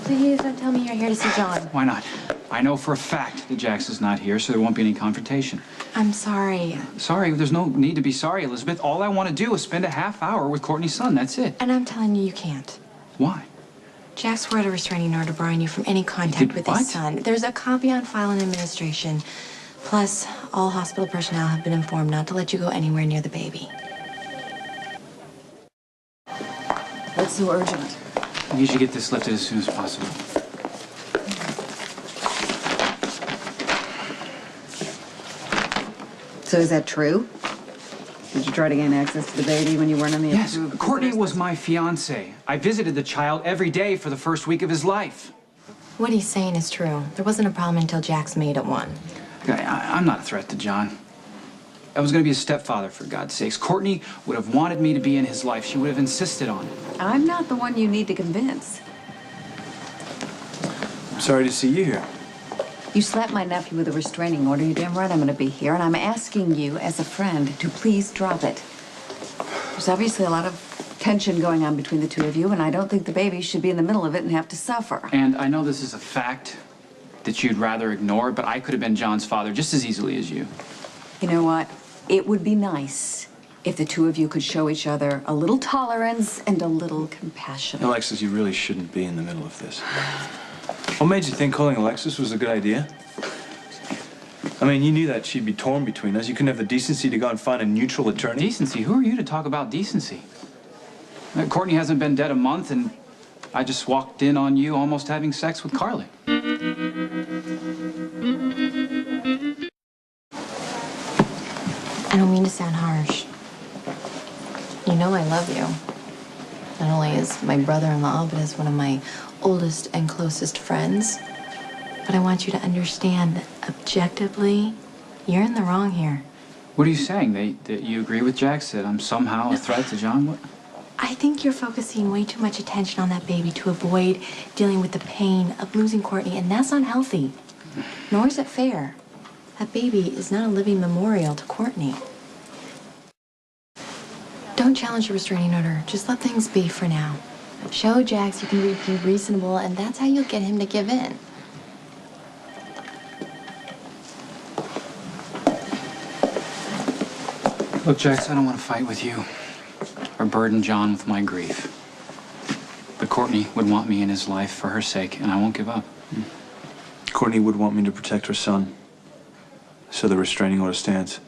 Please don't tell me you're here to see John. Why not? I know for a fact that Jax is not here, so there won't be any confrontation. I'm sorry. Sorry? There's no need to be sorry, Elizabeth. All I want to do is spend a half hour with Courtney's son. That's it. And I'm telling you, you can't. Why? Jax swore at a restraining order barring you from any contact with what? his son. There's a copy on file in administration. Plus, all hospital personnel have been informed not to let you go anywhere near the baby. What's so urgent? You should get this lifted as soon as possible. So is that true? Did you try to gain access to the baby when you weren't on the Yes, approved Courtney visitor was list? my fiancée. I visited the child every day for the first week of his life. What he's saying is true. There wasn't a problem until Jax made it one. I'm not a threat to John. I was going to be a stepfather, for God's sakes. Courtney would have wanted me to be in his life. She would have insisted on it. I'm not the one you need to convince. I'm sorry to see you here. You slapped my nephew with a restraining order. You're damn right I'm going to be here, and I'm asking you, as a friend, to please drop it. There's obviously a lot of tension going on between the two of you, and I don't think the baby should be in the middle of it and have to suffer. And I know this is a fact that you'd rather ignore, but I could have been John's father just as easily as you. You know what? It would be nice if the two of you could show each other a little tolerance and a little compassion. Alexis, you really shouldn't be in the middle of this. What made you think calling Alexis was a good idea? I mean, you knew that she'd be torn between us. You couldn't have the decency to go and find a neutral attorney. Decency? Who are you to talk about decency? Courtney hasn't been dead a month, and I just walked in on you almost having sex with Carly. I don't mean to sound harsh. You know I love you. Not only as my brother-in-law, but as one of my oldest and closest friends. But I want you to understand that objectively, you're in the wrong here. What are you saying? That you agree with Jax, that I'm somehow a threat to John? What? I think you're focusing way too much attention on that baby to avoid dealing with the pain of losing Courtney, and that's unhealthy. Nor is it fair. That baby is not a living memorial to Courtney. Don't challenge the restraining order. Just let things be for now. Show Jax you can be reasonable, and that's how you'll get him to give in. Look, Jax, I don't want to fight with you or burden John with my grief. But Courtney would want me in his life for her sake, and I won't give up. Courtney would want me to protect her son. So the restraining order stands.